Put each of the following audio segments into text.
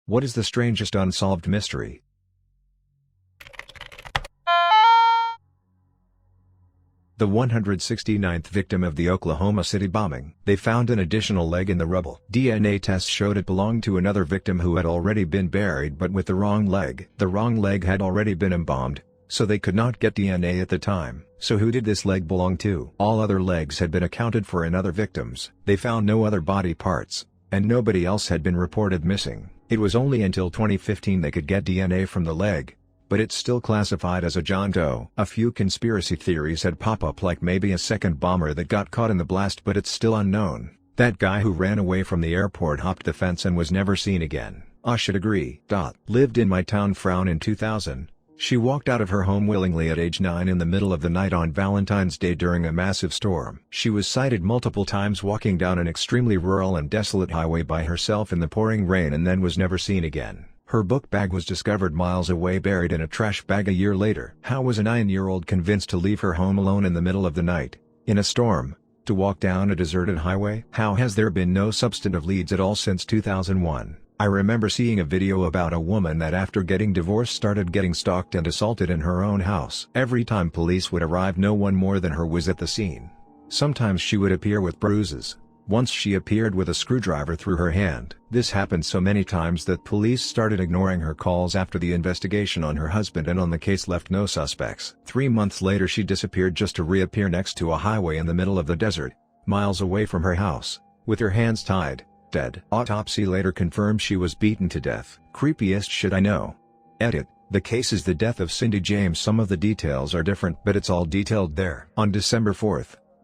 What is the strangest unsolved mystery? The 169th victim of the Oklahoma City bombing. They found an additional leg in the rubble. DNA tests showed it belonged to another victim who had already been buried but with the wrong leg. The wrong leg had already been embalmed, so they could not get DNA at the time. So who did this leg belong to? All other legs had been accounted for in other victims. They found no other body parts, and nobody else had been reported missing. It was only until 2015 they could get DNA from the leg, but it's still classified as a John Doe. A few conspiracy theories had pop up, like maybe a second bomber that got caught in the blast, but it's still unknown. That guy who ran away from the airport hopped the fence and was never seen again. I should agree. Lived in my town Frown in 2000. She walked out of her home willingly at age 9 in the middle of the night on Valentine's Day during a massive storm. She was sighted multiple times walking down an extremely rural and desolate highway by herself in the pouring rain and then was never seen again. Her book bag was discovered miles away, buried in a trash bag a year later. How was a 9-year-old convinced to leave her home alone in the middle of the night, in a storm, to walk down a deserted highway? How has there been no substantive leads at all since 2001? I remember seeing a video about a woman that after getting divorced started getting stalked and assaulted in her own house. Every time police would arrive, no one more than her was at the scene. Sometimes she would appear with bruises. Once she appeared with a screwdriver through her hand. This happened so many times that police started ignoring her calls after the investigation on her husband and on the case left no suspects. 3 months later she disappeared just to reappear next to a highway in the middle of the desert, miles away from her house, with her hands tied, dead. Autopsy later confirmed she was beaten to death. Creepiest shit I know. Edit. The case is the death of Cindy James. Some of the details are different, but it's all detailed there. On December 4,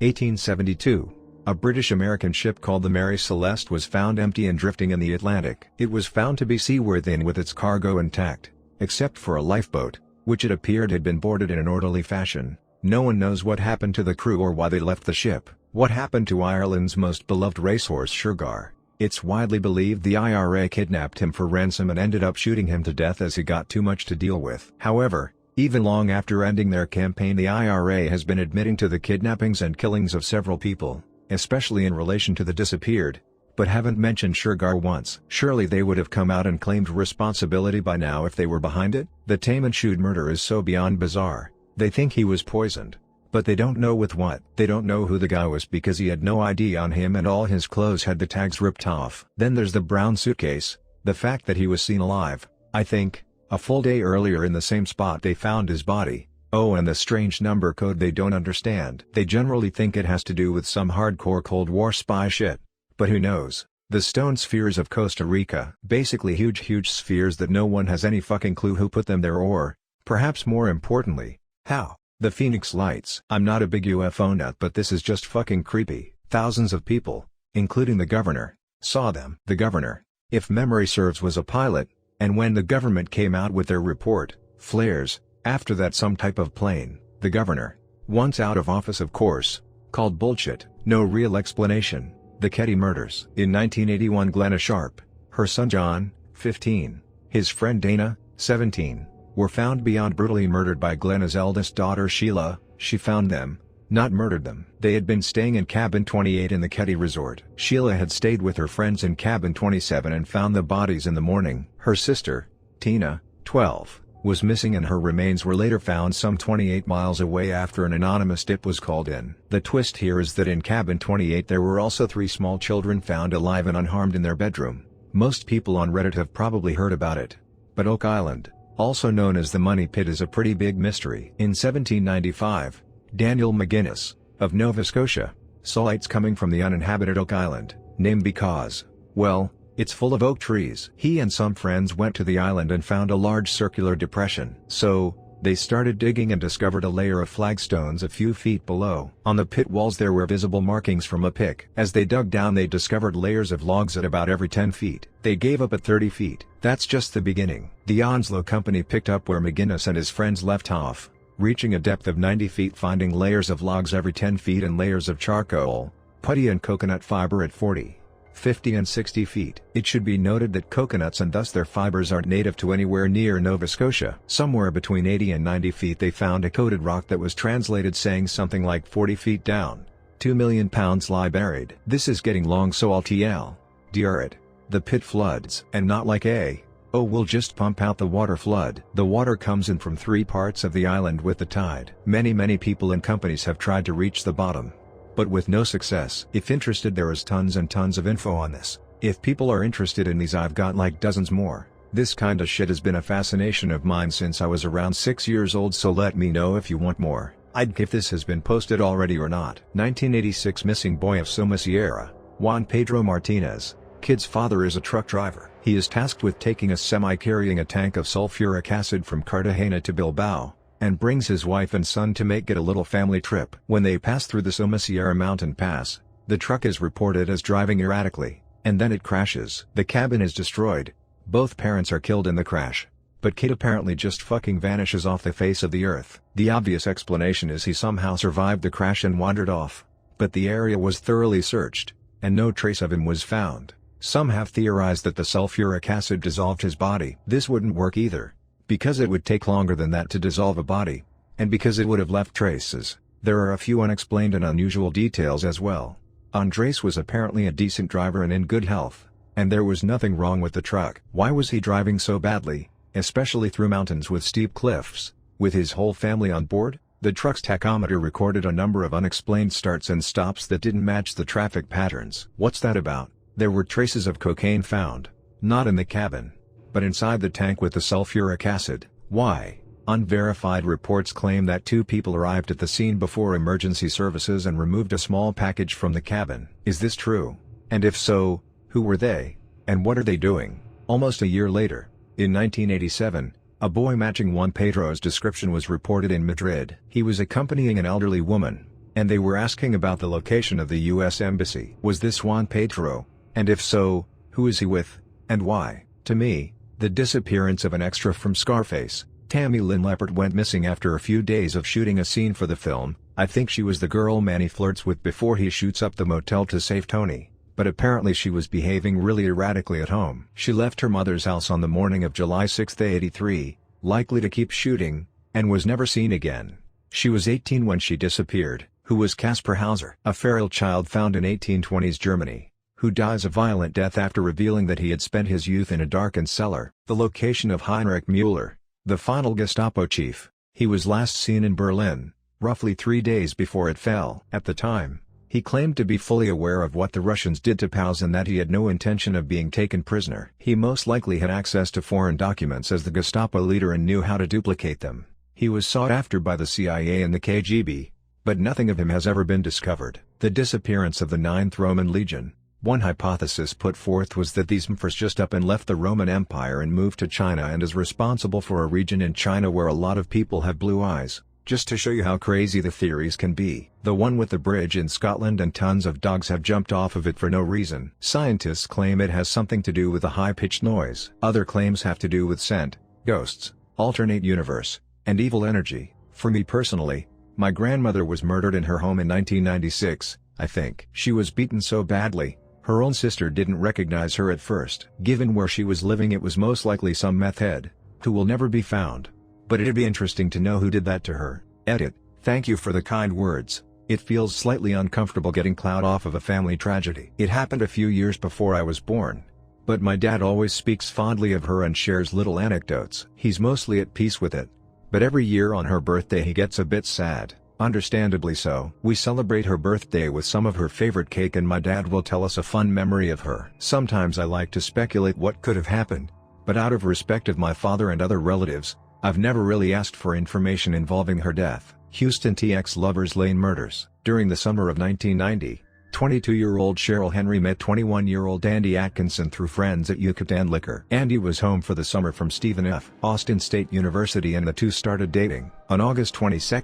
1872, a British-American ship called the Mary Celeste was found empty and drifting in the Atlantic. It was found to be seaworthy and with its cargo intact, except for a lifeboat, which it appeared had been boarded in an orderly fashion. No one knows what happened to the crew or why they left the ship. What happened to Ireland's most beloved racehorse Sugar? It's widely believed the IRA kidnapped him for ransom and ended up shooting him to death as he got too much to deal with. However, even long after ending their campaign, the IRA has been admitting to the kidnappings and killings of several people, especially in relation to the disappeared, but haven't mentioned Sugar once. Surely they would have come out and claimed responsibility by now if they wwere behind it? The Ketty Murders murder is so beyond bizarre. They think he was poisoned, but they don't know with what. They don't know who the guy was because he had no ID on him and all his clothes had the tags ripped off. Then there's the Brown Suitcase, the fact that he was seen alive, I think, a full day earlier in the same spot they found his body. Oh, and the strange number code they don't understand. They generally think it has to do with some hardcore Cold War spy shit, but who knows? The stone spheres of Costa Rica. Basically huge spheres that no one has any fucking clue who put them there or, perhaps more importantly, how. The Phoenix Lights. I'm not a big UFO nut, but this is just fucking creepy. Thousands of people, including the governor, saw them. The governor, if memory serves, was a pilot, and when the government came out with their report, flares, after that some type of plane, the governor, once out of office of course, called bullshit. No real explanation. The Ketty Murders. In 1981, Glenna Sharp, her son John, 15, his friend Dana, 17, were found beyond brutally murdered by Glenna's eldest daughter Sheila. She found them, not murdered them. They had been staying in cabin 28 in the Ketty Resort. Sheila had stayed with her friends in cabin 27 and found the bodies in the morning. Her sister, Tina, 12, was missing and her remains were later found some 28 miles away after an anonymous tip was called in. The twist here is that in cabin 28 there were also 3 small children found alive and unharmed in their bedroom. Most people on Reddit have probably heard about it, but Oak Island, also known as the Money Pit, is a pretty big mystery. In 1795, Daniel McGuinness, of Nova Scotia, saw lights coming from the uninhabited Oak Island, named because, well, it's full of oak trees. He and some friends went to the island and found a large circular depression. So, they started digging and discovered a layer of flagstones a few feet below. On the pit walls there were visible markings from a pick. As they dug down they discovered layers of logs at about every 10 feet. They gave up at 30 feet. That's just the beginning. The Onslow Company picked up where McGuinness and his friends left off, reaching a depth of 90 feet, finding layers of logs every 10 feet and layers of charcoal, putty and coconut fiber at 40, 50 and 60 feet. It should be noted that coconuts and thus their fibers aren't native to anywhere near Nova Scotia. Somewhere between 80 and 90 feet they found a coated rock that was translated saying something like 40 feet down, 2 million pounds lie buried. This is getting long, so I'll tell. Dear it. The pit floods. And not like a Oh, we'll just pump out the water flood. The water comes in from 3 parts of the island with the tide. Many people and companies have tried to reach the bottom, but with no success. If interested, there is tons and tons of info on this. If people are interested in these, I've got like dozens more. This kinda shit has been a fascination of mine since I was around 6 years old, so let me know if you want more. I'd if this has been posted already or not. 1986 missing boy of Soma Sierra, Juan Pedro Martinez. Kid's father is a truck driver. He is tasked with taking a semi carrying a tank of sulfuric acid from Cartagena to Bilbao, and brings his wife and son to make it a little family trip. When they pass through the Soma Sierra mountain pass, the truck is reported as driving erratically, and then it crashes. The cabin is destroyed. Both parents are killed in the crash, but kid apparently just fucking vanishes off the face of the earth. The obvious explanation is he somehow survived the crash and wandered off, but the area was thoroughly searched, and no trace of him was found. Some have theorized that the sulfuric acid dissolved his body. This wouldn't work either, because it would take longer than that to dissolve a body, and because it would have left traces. There are a few unexplained and unusual details as well. Andres was apparently a decent driver and in good health, and there was nothing wrong with the truck. Why was he driving so badly, especially through mountains with steep cliffs, with his whole family on board? The truck's tachometer recorded a number of unexplained starts and stops that didn't match the traffic patterns. What's that about? There were traces of cocaine found, not in the cabin, but inside the tank with the sulfuric acid. Why? Unverified reports claim that 2 people arrived at the scene before emergency services and removed a small package from the cabin. Is this true? And if so, who were they, and what are they doing? Almost a year later, in 1987, a boy matching Juan Pedro's description was reported in Madrid. He was accompanying an elderly woman, and they were asking about the location of the U.S. Embassy. Was this Juan Pedro? And if so, who is he with, and why? To me, the disappearance of an extra from Scarface, Tammy Lynn Leppert, went missing after a few days of shooting a scene for the film. I think she was the girl Manny flirts with before he shoots up the motel to save Tony, but apparently she was behaving really erratically at home. She left her mother's house on the morning of July 6, '83, likely to keep shooting, and was never seen again. She was 18 when she disappeared. Who was Caspar Hauser? A feral child found in 1820s Germany, who dies a violent death after revealing that he had spent his youth in a darkened cellar. The location of Heinrich Müller, the final Gestapo chief. He was last seen in Berlin, roughly 3 days before it fell. At the time, he claimed to be fully aware of what the Russians did to POWs and that he had no intention of being taken prisoner. He most likely had access to foreign documents as the Gestapo leader and knew how to duplicate them. He was sought after by the CIA and the KGB, but nothing of him has ever been discovered. The disappearance of the 9th Roman Legion. One hypothesis put forth was that these MFers just up and left the Roman Empire and moved to China and is responsible for a region in China where a lot of people have blue eyes. Just to show you how crazy the theories can be. The one with the bridge in Scotland and tons of dogs have jumped off of it for no reason. Scientists claim it has something to do with a high-pitched noise. Other claims have to do with scent, ghosts, alternate universe, and evil energy. For me personally, my grandmother was murdered in her home in 1996, I think. She was beaten so badly, her own sister didn't recognize her at first. Given where she was living, it was most likely some meth head, who will never be found. But it'd be interesting to know who did that to her. Edit. Thank you for the kind words. It feels slightly uncomfortable getting clout off of a family tragedy. It happened a few years before I was born, but my dad always speaks fondly of her and shares little anecdotes. He's mostly at peace with it, but every year on her birthday he gets a bit sad. Understandably so. We celebrate her birthday with some of her favorite cake and my dad will tell us a fun memory of her. Sometimes I like to speculate what could have happened, but out of respect of my father and other relatives, I've never really asked for information involving her death. Houston TX Lovers Lane Murders. During the summer of 1990, 22-year-old Cheryl Henry met 21-year-old Andy Atkinson through friends at Yucatan Liquor. Andy was home for the summer from Stephen F. Austin State University and the two started dating. On August 22,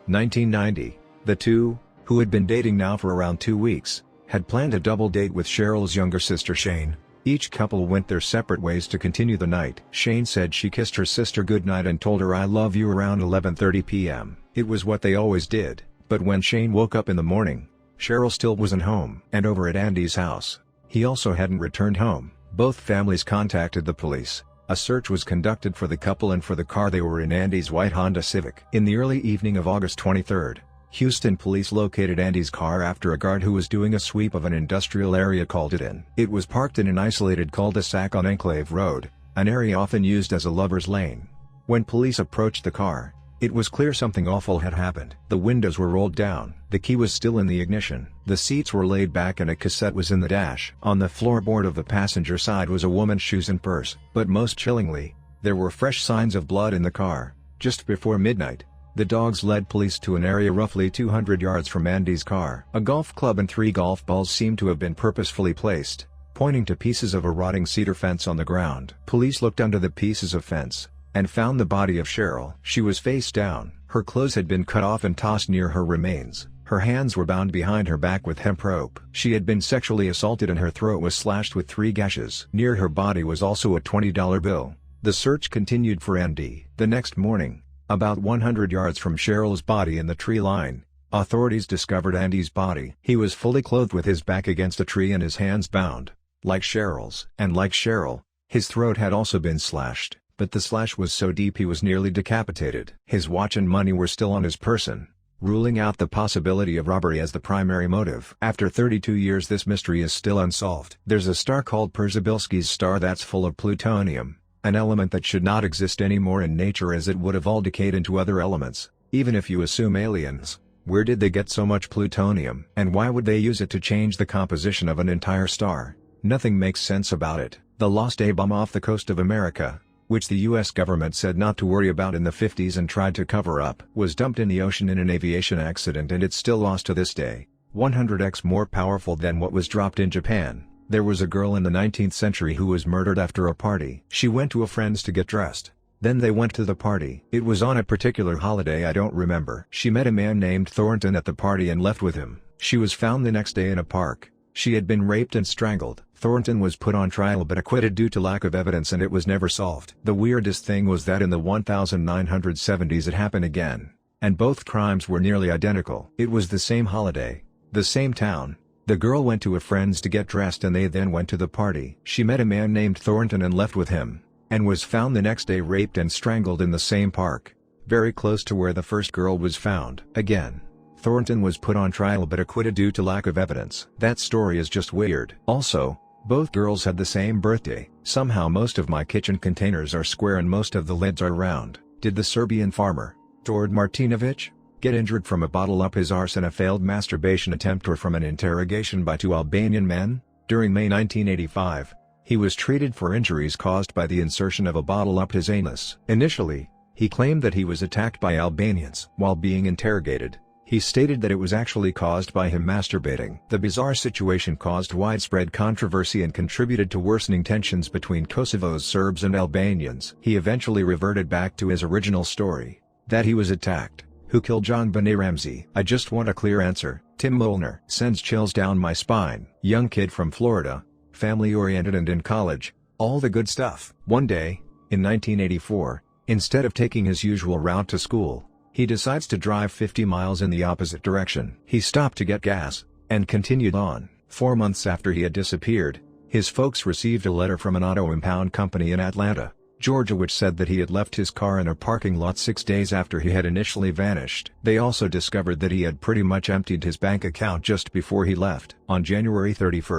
1990, the two, who had been dating now for around 2 weeks, had planned a double date with Cheryl's younger sister Shane. Each couple went their separate ways to continue the night. Shane said she kissed her sister goodnight and told her "I love you" around 11:30 p.m. It was what they always did, but when Shane woke up in the morning, Cheryl still wasn't home. And over at Andy's house, he also hadn't returned home. Both families contacted the police. A search was conducted for the couple and for the car they were in, Andy's white Honda Civic. In the early evening of August 23, Houston police located Andy's car after a guard who was doing a sweep of an industrial area called it in. It was parked in an isolated cul-de-sac on Enclave Road, an area often used as a lover's lane. When police approached the car, it was clear something awful had happened. The windows were rolled down, the key was still in the ignition, the seats were laid back and a cassette was in the dash. On the floorboard of the passenger side was a woman's shoes and purse. But most chillingly, there were fresh signs of blood in the car. Just before midnight, the dogs led police to an area roughly 200 yards from Andy's car. A golf club and 3 golf balls seemed to have been purposefully placed, pointing to pieces of a rotting cedar fence on the ground. Police looked under the pieces of fence and found the body of Cheryl. She was face down, her clothes had been cut off and tossed near her remains, her hands were bound behind her back with hemp rope. She had been sexually assaulted and her throat was slashed with 3 gashes. Near her body was also a $20 bill. The search continued for Andy. The next morning, about 100 yards from Cheryl's body in the tree line, authorities discovered Andy's body. He was fully clothed with his back against a tree and his hands bound, like Cheryl's. And like Cheryl, his throat had also been slashed, but the slash was so deep he was nearly decapitated. His watch and money were still on his person, ruling out the possibility of robbery as the primary motive. After 32 years this mystery is still unsolved. There's a star called Przybylski's star that's full of plutonium, an element that should not exist anymore in nature as it would have all decayed into other elements. Even if you assume aliens, where did they get so much plutonium? And why would they use it to change the composition of an entire star? Nothing makes sense about it. The lost A-bomb off the coast of America, which the US government said not to worry about in the 50s and tried to cover up, was dumped in the ocean in an aviation accident and it's still lost to this day. 100x more powerful than what was dropped in Japan. There was a girl in the 19th century who was murdered after a party. She went to a friend's to get dressed. Then they went to the party. It was on a particular holiday I don't remember. She met a man named Thornton at the party and left with him. She was found the next day in a park. She had been raped and strangled. Thornton was put on trial but acquitted due to lack of evidence and it was never solved. The weirdest thing was that in the 1970s it happened again, and both crimes were nearly identical. It was the same holiday, the same town. The girl went to a friend's to get dressed and they then went to the party. She met a man named Thornton and left with him, and was found the next day raped and strangled in the same park, very close to where the first girl was found. Again, Thornton was put on trial but acquitted due to lack of evidence. That story is just weird. Also, both girls had the same birthday. Somehow most of my kitchen containers are square and most of the lids are round. Did the Serbian farmer, Tord Martinovic, get injured from a bottle up his arse in a failed masturbation attempt or from an interrogation by 2 Albanian men? During May 1985, he was treated for injuries caused by the insertion of a bottle up his anus. Initially, he claimed that he was attacked by Albanians. While being interrogated, he stated that it was actually caused by him masturbating. The bizarre situation caused widespread controversy and contributed to worsening tensions between Kosovo's Serbs and Albanians. He eventually reverted back to his original story, that he was attacked. Who killed John Benet Ramsey? I just want a clear answer. Tim Mulner. Sends chills down my spine. Young kid from Florida, family-oriented and in college, all the good stuff. One day, in 1984, instead of taking his usual route to school, he decides to drive 50 miles in the opposite direction. He stopped to get gas, and continued on. 4 months after he had disappeared, his folks received a letter from an auto impound company in Atlanta, Georgia which said that he had left his car in a parking lot 6 days after he had initially vanished. They also discovered that he had pretty much emptied his bank account just before he left. On January 31,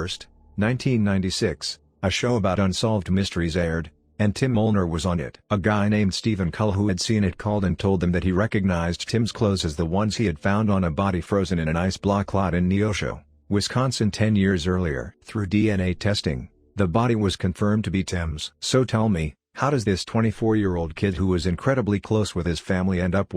1996, a show about unsolved mysteries aired, and Tim Mulner was on it. A guy named Stephen Cull who had seen it called and told them that he recognized Tim's clothes as the ones he had found on a body frozen in an ice block lot in Neosho, Wisconsin 10 years earlier. Through DNA testing, the body was confirmed to be Tim's. So tell me, how does this 24-year-old kid who was incredibly close with his family end up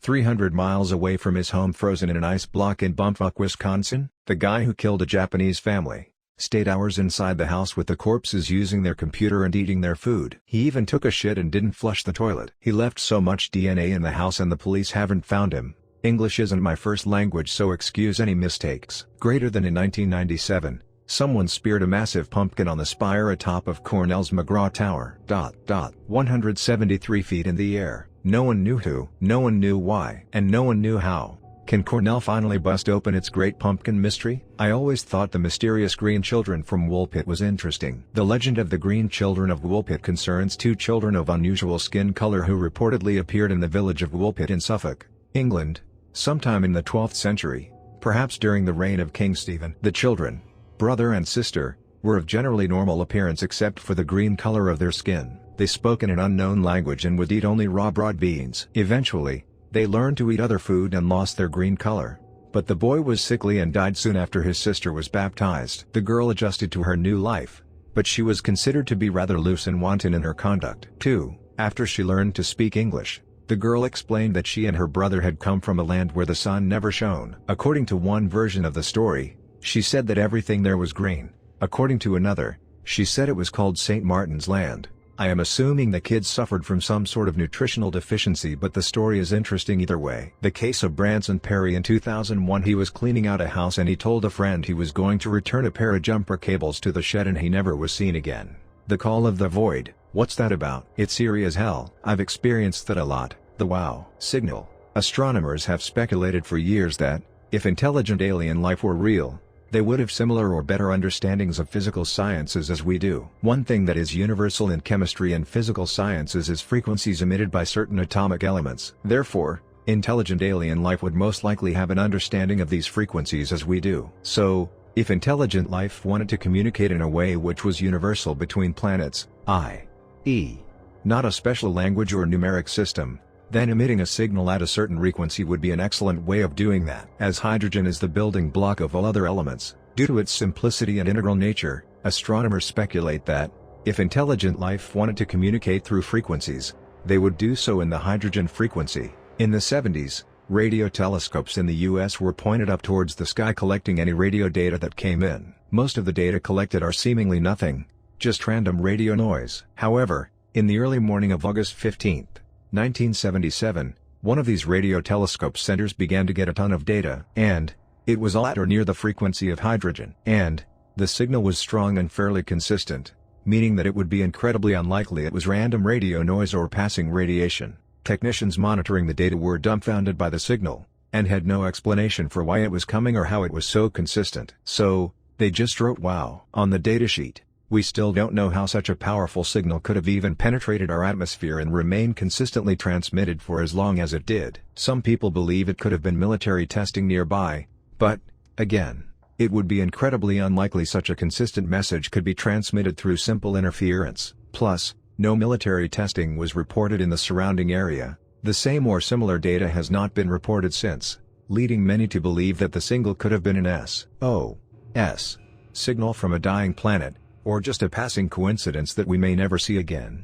300 miles away from his home frozen in an ice block in Bumfuck, Wisconsin? The guy who killed a Japanese family stayed hours inside the house with the corpses using their computer and eating their food. He even took a shit and didn't flush the toilet. He left so much DNA in the house and the police haven't found him. English isn't my first language so excuse any mistakes. Greater than in 1997, someone speared a massive pumpkin on the spire atop of Cornell's McGraw Tower. 173 feet in the air. No one knew who, no one knew why, and no one knew how. Can Cornell finally bust open its great pumpkin mystery? I always thought the mysterious green children from Woolpit was interesting. The legend of the green children of Woolpit concerns 2 children of unusual skin color who reportedly appeared in the village of Woolpit in Suffolk, England, sometime in the 12th century, perhaps during the reign of King Stephen. The children, brother and sister, were of generally normal appearance except for the green color of their skin. They spoke in an unknown language and would eat only raw broad beans. Eventually, they learned to eat other food and lost their green color. But the boy was sickly and died soon after his sister was baptized. The girl adjusted to her new life, but she was considered to be rather loose and wanton in her conduct. 2. After she learned to speak English, the girl explained that she and her brother had come from a land where the sun never shone. According to one version of the story, she said that everything there was green. According to another, she said it was called St. Martin's Land. I am assuming the kids suffered from some sort of nutritional deficiency, but the story is interesting either way. The case of Branson Perry in 2001. He was cleaning out a house and he told a friend he was going to return a pair of jumper cables to the shed and he never was seen again. The call of the void, what's that about? It's eerie as hell. I've experienced that a lot. The wow signal. Astronomers have speculated for years that, if intelligent alien life were real, they would have similar or better understandings of physical sciences as we do. One thing that is universal in chemistry and physical sciences is frequencies emitted by certain atomic elements. Therefore, intelligent alien life would most likely have an understanding of these frequencies as we do. So, if intelligent life wanted to communicate in a way which was universal between planets, i.e., not a special language or numeric system, then emitting a signal at a certain frequency would be an excellent way of doing that. As hydrogen is the building block of all other elements, due to its simplicity and integral nature, astronomers speculate that, if intelligent life wanted to communicate through frequencies, they would do so in the hydrogen frequency. In the 70s, radio telescopes in the US were pointed up towards the sky collecting any radio data that came in. Most of the data collected are seemingly nothing, just random radio noise. However, in the early morning of August 15, 1977, one of these radio telescope centers began to get a ton of data, and it was all at or near the frequency of hydrogen. And the signal was strong and fairly consistent, meaning that it would be incredibly unlikely it was random radio noise or passing radiation. Technicians monitoring the data were dumbfounded by the signal, and had no explanation for why it was coming or how it was so consistent. So, they just wrote "wow" on the datasheet. We still don't know how such a powerful signal could have even penetrated our atmosphere and remained consistently transmitted for as long as it did. Some people believe it could have been military testing nearby, but, again, it would be incredibly unlikely such a consistent message could be transmitted through simple interference. Plus, no military testing was reported in the surrounding area. The same or similar data has not been reported since, leading many to believe that the signal could have been an SOS signal from a dying planet, or just a passing coincidence that we may never see again.